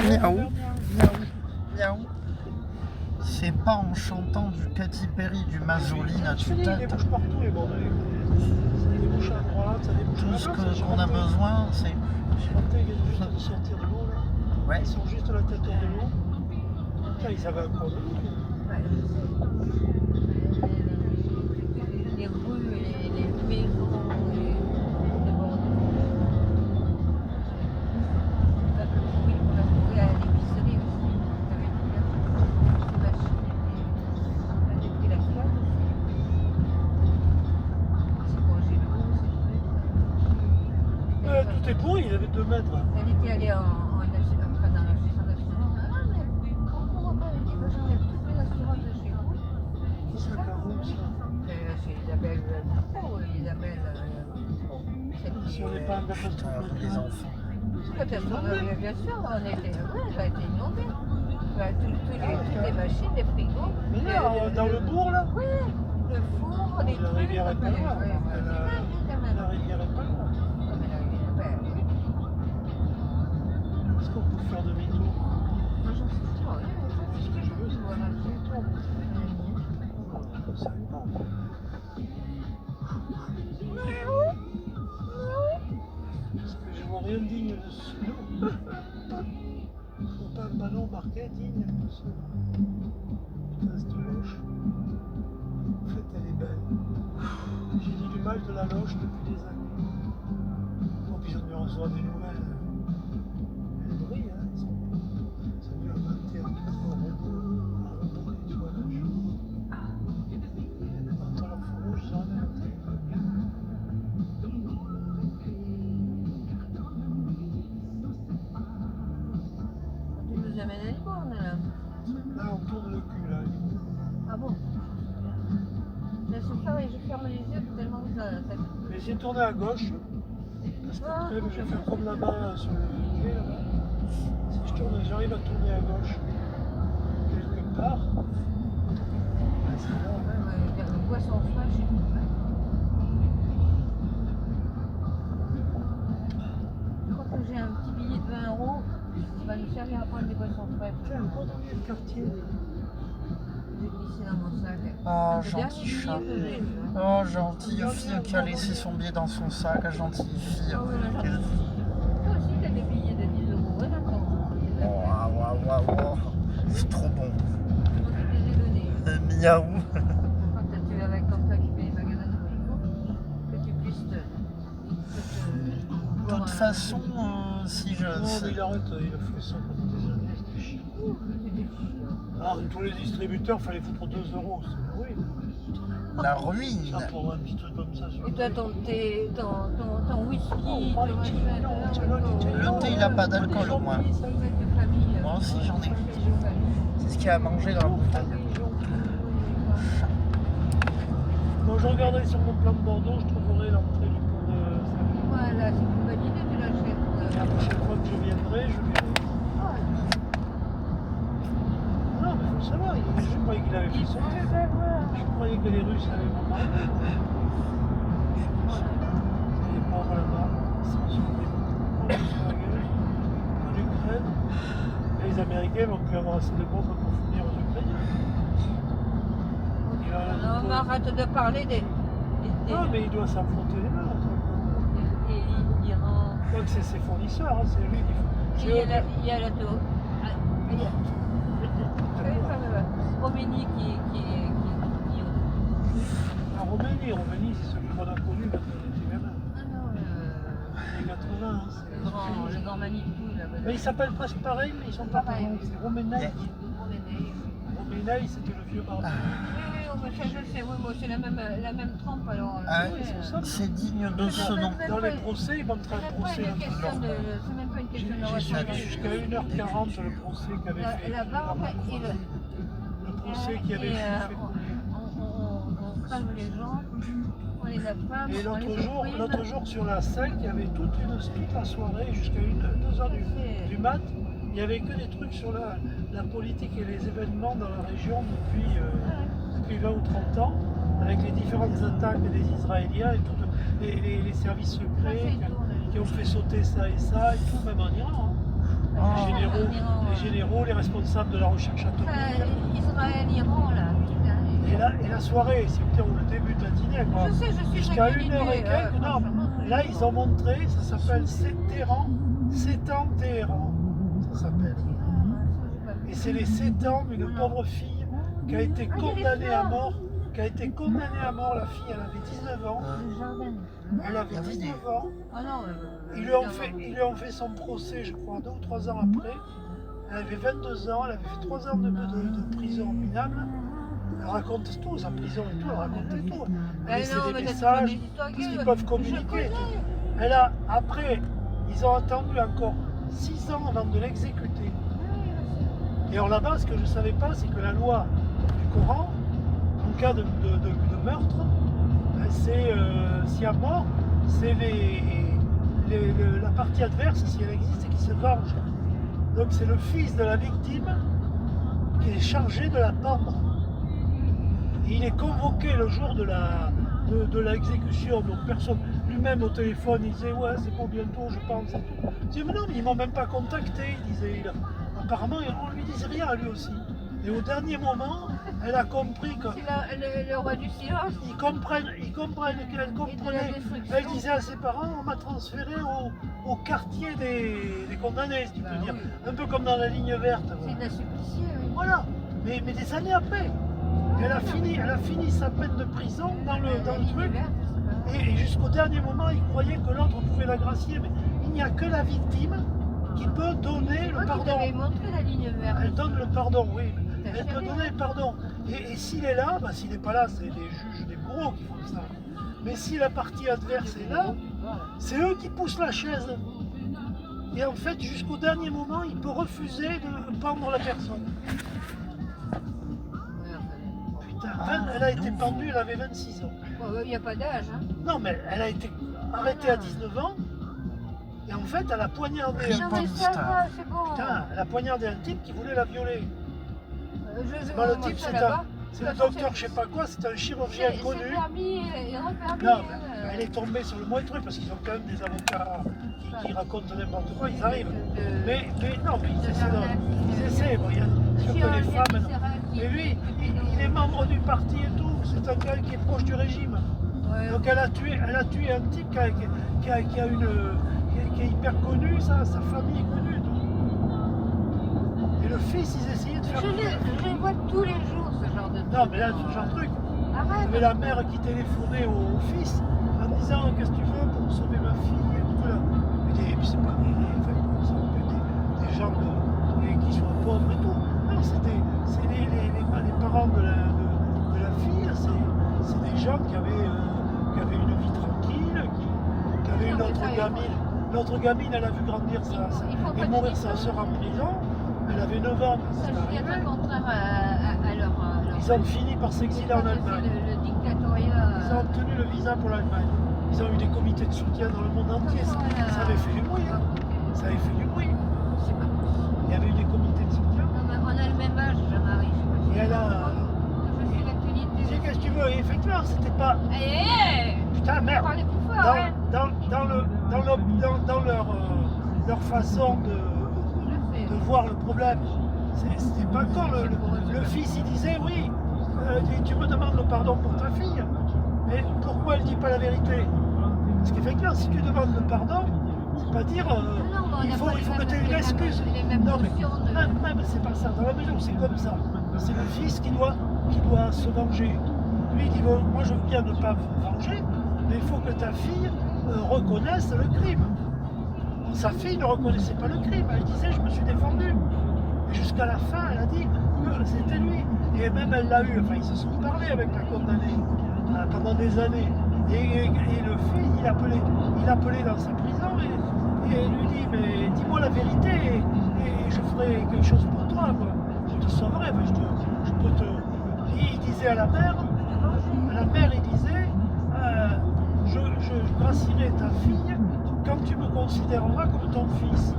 Miaou, miaou, miaou. C'est pas en chantant du Katy Perry, du Mazzolina, tu Il tâtes. débouche partout les bordels. Ça débouche à droite, ça débouche à Tout ce gauche. qu'on a besoin, c'est... Chanter, ils viennent juste de sortir de l'eau là. Ouais. Ils sont juste à la tête de l'eau. Putain, ils avaient un quoi de l'eau. Les rues, les maisons, les bords. Oui, on a trouvé à l'épicerie aussi. Avec une machine avec la fiole. C'est bon, j'ai l'eau, c'est vrai. Tout est pourri, il avait 2 mètres. Elle était allée dans l'association d'assurance. Ah, mais pourquoi pas? Elle dit, j'enlève toutes les assurances de chez vous. C'est ça qu'un roux, ça. C'est Isabelle Dupont, Isabelle. Si on n'est pas un d'apostrophe. Les enfants. Peut-être, bien sûr, on était, ouais, ça a été inondé. Toutes les machines, les frigos. Mais là, dans le bourg, là, Oui, le four, les la trucs. rivière est pas loin. Ouais, La rivière est pas loin. Est-ce qu'on peut faire demi-tour? Moi, j'en sais pas. Ce que je veux, c'est Voilà, c'est tout. ça. Parce que je vois rien digne de ce nom. Faut pas un ballon marqué digne de ce nom. Putain, cette loche. En fait, elle est belle. J'ai dit du mal de la loche depuis des années. Bon, puis j'en ai recevoir des nouvelles. Elle brille, hein. Ça lui a 21 euros à rebondir, tu vois, la loche. Dans leur feu rouge, j'en ai 21. Tu nous amènes à Libourne, là. Là, on tourne le cul, là. Ah bon? Je ferme les yeux tellement que ça. Mais j'ai tourné à gauche. Parce qu'après, je vais faire comme là-bas, sur le quai, là-bas. Si j'arrive à tourner à gauche, quelque part, c'est là. Vers le poisson frais, je sais pas. Je crois que j'ai un petit billet de 20 euros qui va nous servir à prendre des poissons frais. Tiens, un bon de quartier. J'ai glissé dans mon sac. Ah, Le gentil dernier chat. billet que j'ai eu, hein. Oh, gentille fille qui a laissé son billet dans son sac, gentille fille. Ah oui, la gentille. Toi aussi, t'as des billets de 10 euros, hein, d'accord. Oh, waouh. C'est trop bon. Moi, je te les ai donnés. Miaou. Quand tu es avec comme ça qui fait les magasins de frigo, que tu puisses te. De toute façon, si je... Non, mais il arrête, il a fait ça pendant des années, c'était chiant. Alors, tous les distributeurs, il fallait foutre 2 euros, c'est oui. La ruine. Ça, pour un petit truc comme ça. Et toi, ton thé, ton whisky, Oh, ton Le thé, il a pas d'alcool, au moins. Moi aussi, j'en ai. C'est ce qu'il y a à manger dans la bouteille. Quand je regarderai sur mon plan de Bordeaux, je trouverai l'entrée du pont de Saint-Louis. Voilà, c'est une bonne idée, tu l'achètes. La prochaine fois que je viendrai, je verrai. Non, mais il faut le savoir, je croyais qu'il avait fait sauter. Je croyais que les Russes avaient bombardé. Les pauvres là-bas, sans survivre. En Ukraine, en Ukraine. Et les Américains vont plus avoir assez de bombes pour fournir aux Ukrainiens. Non, mais arrête de parler des. Non, mais il doit s'affronter les mains. Et l'Iran. Donc c'est ses fournisseurs, hein, c'est lui qui faut. Il y a la tour. Roménie qui La Roménie, c'est celui qu'on a connu quand on était gamin. Ah non, Les 80, hein, le grand Manitou là-bas. mais ils s'appellent presque pareil, mais ils sont pas Pareil. pareils. C'est Roménaï. Roménaï, c'était le vieux barbu. Oui, ça je sais, oui, moi c'est la même trempe alors. Ah, oui, c'est digne de ce nom. Dans les procès, ils vont te faire le procès. c'est même pas une question de J'ai suivi recherche. jusqu'à 1h40 le procès qu'avait fait. La barbe et le procès qui avait fait. on calme les gens, on les affame. Et l'autre jour sur la scène, il y avait toute la soirée jusqu'à 2h du mat. Il n'y avait que des trucs sur la politique et les événements dans la région depuis 20 ou 30 ans, avec les différentes attaques des Israéliens et tout, les services secrets qui ont fait sauter ça et tout, même en Iran. Hein. les généraux, les responsables de la recherche atomique. Israël, Iran, là. Putain. Et la soirée, c'est au début de la dîner, quoi. Je sais, je suis Jusqu'à régulier, 1h et quelques, non. Là, ils ont montré, ça s'appelle Téhéran, 7 ans Téhéran, ça s'appelle. Et c'est les 7 ans d'une pauvre fille qui a été condamnée à mort. Qui a été condamnée à mort, la fille, elle avait 19 ans. Elle avait 19 ans. Ah non, Ils lui ont fait son procès, je crois, 2 ou 3 ans après. Elle avait 22 ans, elle avait fait 3 ans de prison minable. Elle raconte tout, sa prison et tout, elle raconte tout. Elle laissait des messages, parce qu'ils peuvent communiquer. Après, ils ont attendu encore 6 ans avant de l'exécuter. Et alors là-bas, ce que je ne savais pas, c'est que la loi du Coran, en cas de meurtre, c'est s'il y a mort, c'est la partie adverse, si elle existe, qui se venge. Donc c'est le fils de la victime qui est chargé de la pendre. Et il est convoqué le jour de l'exécution, donc personne, lui-même au téléphone, il disait ouais c'est pour bientôt je pense. Il disait mais non mais ils m'ont même pas contacté, il disait. Apparemment on lui disait rien à lui aussi. Et au dernier moment, elle a compris que... C'est le roi du silence. Ils comprennent qu'elle comprenait. Elle disait à ses parents, on m'a transféré au quartier des condamnés, si tu peux dire. Un peu comme dans la ligne verte. C'est de la supplicier, oui. Voilà, mais des années après. Elle a fini sa peine de prison dans le truc. Et jusqu'au dernier moment, il croyait que l'autre pouvait la gracier. Mais il n'y a que la victime qui peut donner le pardon. Montré la ligne verte. Elle donne le pardon, oui. Elle peut donner le pardon. Et s'il est là, bah, s'il n'est pas là, c'est les juges, les bourreaux qui font ça. Mais si la partie adverse est là, c'est eux qui poussent la chaise. Et en fait, jusqu'au dernier moment, il peut refuser de pendre la personne. Putain, elle a été pendue, elle avait 26 ans. Il n'y a pas d'âge. Hein. Non, mais elle a été arrêtée à 19 ans. Et en fait, elle a poignardé Non, mais ça va, c'est bon. Putain, elle a poignardé un type qui voulait la violer. Bah, le type, c'est le docteur, je sais pas quoi, c'est un chirurgien connu. Non, elle est tombée sur le mauvais truc parce qu'ils ont quand même des avocats qui racontent n'importe quoi, ils arrivent. Mais non, mais ils essaient. Bon, il y a surtout les femmes. Mais lui, il est membre du parti et tout. C'est un gars qui est proche du régime. Donc elle a tué un type qui est hyper connu, sa famille est connue. Et le fils, ils essayaient de faire... Je les vois tous les jours, ce genre de truc. Non, mais là, ce genre de truc. Arrête. Mais la mère qui téléphonait au fils en disant qu'est-ce que tu veux pour sauver ma fille et tout là. Et puis c'est pas des gens qui soient pauvres et tout. Non, c'est les parents de la fille, c'est des gens qui avaient une vie tranquille, qui avaient une autre gamine. L'autre gamine, elle a vu grandir et mourir sa soeur en prison. Elle avait 9 ans. Ça vient au contraire à leur... Ils ont fini par s'exiler en Allemagne. Le dictatoriat... Ils ont obtenu le visa pour l'Allemagne. Ils ont eu des comités de soutien dans le monde entier. Ça avait fait du bruit. Hein. Ça avait fait du bruit. Il y avait eu des comités de soutien. Non, mais on a le même âge, Jean-Marie. Et elle a... Je suis l'actualité. Je dis qu'est-ce que tu veux. Et effectivement, c'était pas... Putain, merde. Parlez plus fort, hein. Dans leur façon de voir le problème. C'était pas con. Le fils, il disait oui, tu me demandes le pardon pour ta fille, mais pourquoi elle dit pas la vérité? Parce qu'effectivement, si tu demandes le pardon, c'est pas dire il faut que tu aies une excuse. Non, mais même c'est pas ça. Dans la maison, c'est comme ça. C'est le fils qui doit se venger. Lui, il dit bon, moi je veux bien ne pas me venger, mais il faut que ta fille reconnaisse le crime. Sa fille ne reconnaissait pas le crime, elle disait je me suis défendu. Et jusqu'à la fin, elle a dit que c'était lui. Et même elle l'a eu, enfin ils se sont parlé avec la condamnée pendant des années. Et le fils, il appelait dans sa prison et lui dit mais dis-moi la vérité et je ferai quelque chose pour toi. Quoi. Je te sauverai, je peux te... Il disait à la mère il disait je gracierai ta fille quand tu me considéreras comme ton fils.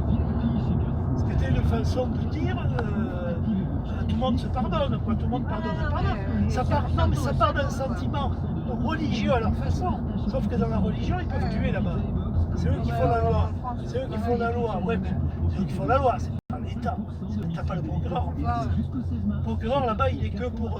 Ce qui était une façon de dire tout le monde se pardonne, quoi. Tout le monde pardonne. Ça part d'un sentiment religieux à leur façon. Sauf que dans la religion, ils peuvent tuer là-bas. C'est eux qui font la loi. C'est eux qui font la loi. Ouais, mais c'est eux qui font la loi. C'est pas l'État. t'as pas le procureur. Wow. Le procureur là-bas, il est que pour